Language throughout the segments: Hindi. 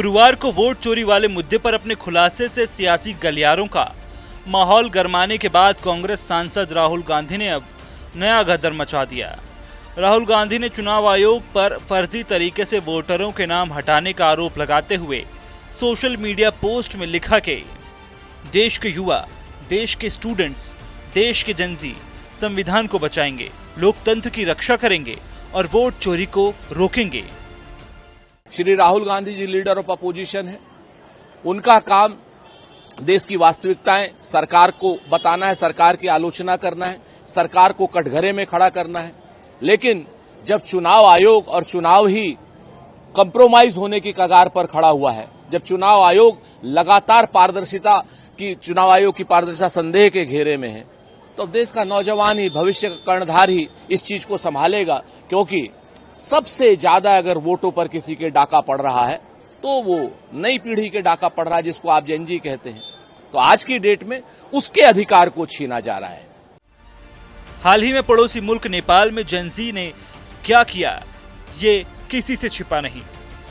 गुरुवार को वोट चोरी वाले मुद्दे पर अपने खुलासे से सियासी गलियारों का माहौल गरमाने के बाद कांग्रेस सांसद राहुल गांधी ने अब नया गदर मचा दिया। राहुल गांधी ने चुनाव आयोग पर फर्जी तरीके से वोटरों के नाम हटाने का आरोप लगाते हुए सोशल मीडिया पोस्ट में लिखा कि देश के युवा, देश के स्टूडेंट्स, देश के जनजी संविधान को बचाएंगे, लोकतंत्र की रक्षा करेंगे और वोट चोरी को रोकेंगे। Shri Rahul Gandhi ji leader of opposition है। उनका काम देश की वास्तविकताएं सरकार को बताना है, सरकार की आलोचना करना है, सरकार को कटघरे में खड़ा करना है। लेकिन जब चुनाव आयोग और चुनाव ही कंप्रोमाइज होने की कगार पर खड़ा हुआ है, जब चुनाव आयोग लगातार चुनाव आयोग की पारदर्शिता संदेह के घेरे में है, तो देश का नौजवान ही, भविष्य का कर्णधार ही इस चीज को संभालेगा। क्योंकि सबसे ज्यादा अगर वोटों पर किसी के डाका पड़ रहा है तो वो नई पीढ़ी के डाका पड़ रहा है, जिसको आप जेनजी कहते हैं। तो आज की डेट में उसके अधिकार को छीना जा रहा है। हाल ही में पड़ोसी मुल्क नेपाल में जेनजी ने क्या किया, ये किसी से छिपा नहीं।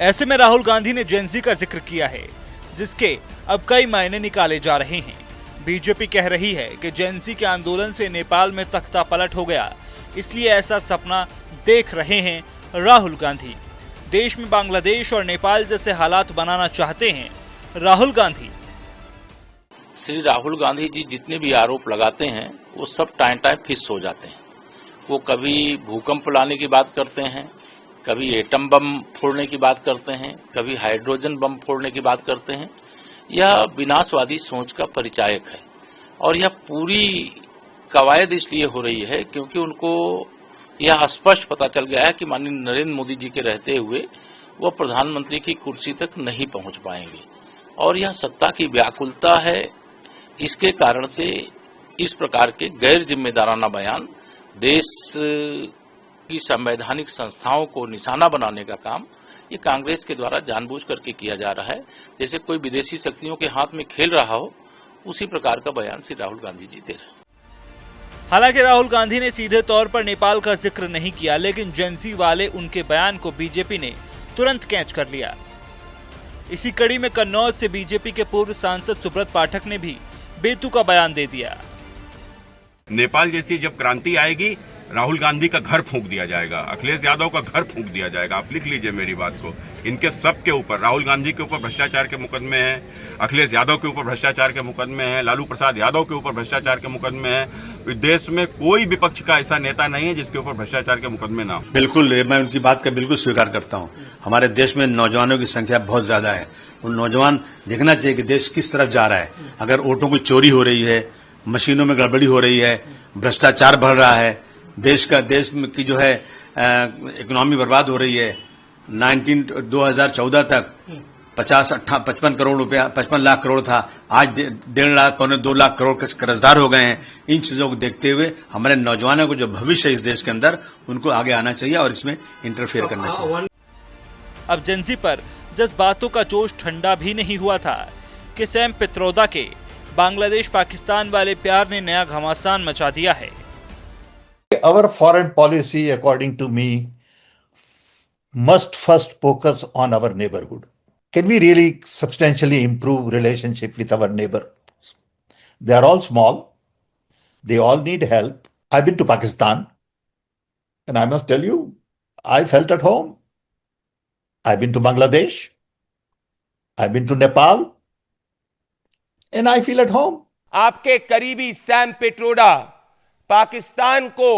ऐसे में राहुल गांधी ने जेनजी का जिक्र किया है, जिसके अब कई मायने निकाले जा रहे हैं। बीजेपी कह रही है कि जेनजी के आंदोलन से नेपाल में तख्ता पलट हो गया, इसलिए ऐसा सपना देख रहे हैं राहुल गांधी। देश में बांग्लादेश और नेपाल जैसे हालात बनाना चाहते हैं राहुल गांधी। श्री राहुल गांधी जी जितने भी आरोप लगाते हैं वो सब टाइम फिस हो जाते हैं। वो कभी भूकंप लाने की बात करते हैं, कभी एटम बम फोड़ने की बात करते हैं, कभी हाइड्रोजन बम फोड़ने की बात करते हैं। यह विनाशवादी सोच का परिचायक है और यह पूरी कवायद इसलिए हो रही है क्योंकि उनको यह स्पष्ट पता चल गया है कि माननीय नरेंद्र मोदी जी के रहते हुए वह प्रधानमंत्री की कुर्सी तक नहीं पहुंच पाएंगे और यह सत्ता की व्याकुलता है। इसके कारण से इस प्रकार के गैर जिम्मेदाराना बयान देश की संवैधानिक संस्थाओं को निशाना बनाने का काम ये कांग्रेस के द्वारा जानबूझ करके किया जा रहा है। जैसे कोई विदेशी शक्तियों के हाथ में खेल रहा हो, उसी प्रकार का बयान श्री राहुल गांधी जी दे रहे हैं। हालांकि राहुल गांधी ने सीधे तौर पर नेपाल का जिक्र नहीं किया, लेकिन जेनजी वाले उनके बयान को बीजेपी ने तुरंत कैच कर लिया। इसी कड़ी में कन्नौज से बीजेपी के पूर्व सांसद सुब्रत पाठक ने भी बेतुका बयान दे दिया। नेपाल जैसी जब क्रांति आएगी, राहुल गांधी का घर फूंक दिया जाएगा, अखिलेश यादव का घर फूंक दिया जाएगा। आप लिख लीजिए मेरी बात को। इनके सब के ऊपर, राहुल गांधी के ऊपर भ्रष्टाचार के मुकदमे हैं, अखिलेश यादव के ऊपर भ्रष्टाचार के मुकदमे हैं, लालू प्रसाद यादव के ऊपर भ्रष्टाचार के मुकदमे हैं। देश में कोई विपक्ष का ऐसा नेता नहीं है जिसके ऊपर भ्रष्टाचार के मुकदमे ना हो। बिल्कुल, मैं उनकी बात का बिल्कुल स्वीकार करता हूँ। हमारे देश में नौजवानों की संख्या बहुत ज्यादा है। उन नौजवान देखना चाहिए कि देश किस तरफ जा रहा है। अगर वोटों की चोरी हो रही है, मशीनों में गड़बड़ी हो रही है, भ्रष्टाचार बढ़ रहा है, देश की जो है इकोनॉमी बर्बाद हो रही है। 2014 तक 55 करोड़ रुपया, 55 लाख करोड़ था, आज 1.5 लाख, 2 लाख करोड़ कर्जदार हो गए हैं। इन चीजों को देखते हुए हमारे नौजवानों को जो भविष्य है इस देश के अंदर, उनको आगे आना चाहिए और इसमें इंटरफेयर करना चाहिए। अब जेनजी पर जज्बातों का जोश ठंडा भी नहीं हुआ था कि सैम पित्रोदा के बांग्लादेश पाकिस्तान वाले प्यार ने नया घमासान मचा दिया है। Our foreign policy, according to me, must first focus on our neighborhood. Can we really substantially improve relationship with our neighbors? They are all small. They all need help. I've been to Pakistan, and I must tell you, I felt at home. I've been to Bangladesh. I've been to Nepal, and I feel at home. आपके करीबी सैम पित्रोदा पाकिस्तान को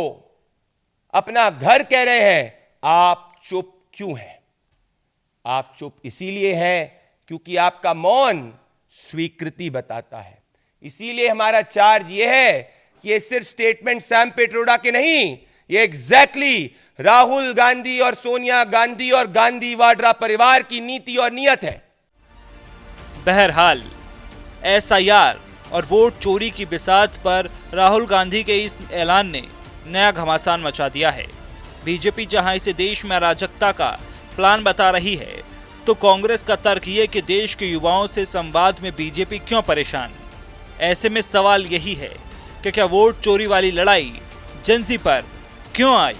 अपना घर कह रहे हैं। आप चुप क्यों हैं? आप चुप इसीलिए हैं क्योंकि आपका मौन स्वीकृति बताता है। इसीलिए हमारा चार्ज यह है कि ये सिर्फ स्टेटमेंट सैम पित्रोदा के नहीं, ये एग्जैक्टली राहुल गांधी और सोनिया गांधी और गांधी वाड्रा परिवार की नीति और नियत है। बहरहाल एसआईआर और वोट चोरी की बिसात पर राहुल गांधी के इस ऐलान ने नया घमासान मचा दिया है। बीजेपी जहां इसे देश में अराजकता का प्लान बता रही है, तो कांग्रेस का तर्क ये कि देश के युवाओं से संवाद में बीजेपी क्यों परेशान। ऐसे में सवाल यही है कि क्या वोट चोरी वाली लड़ाई जेनजी पर क्यों आई।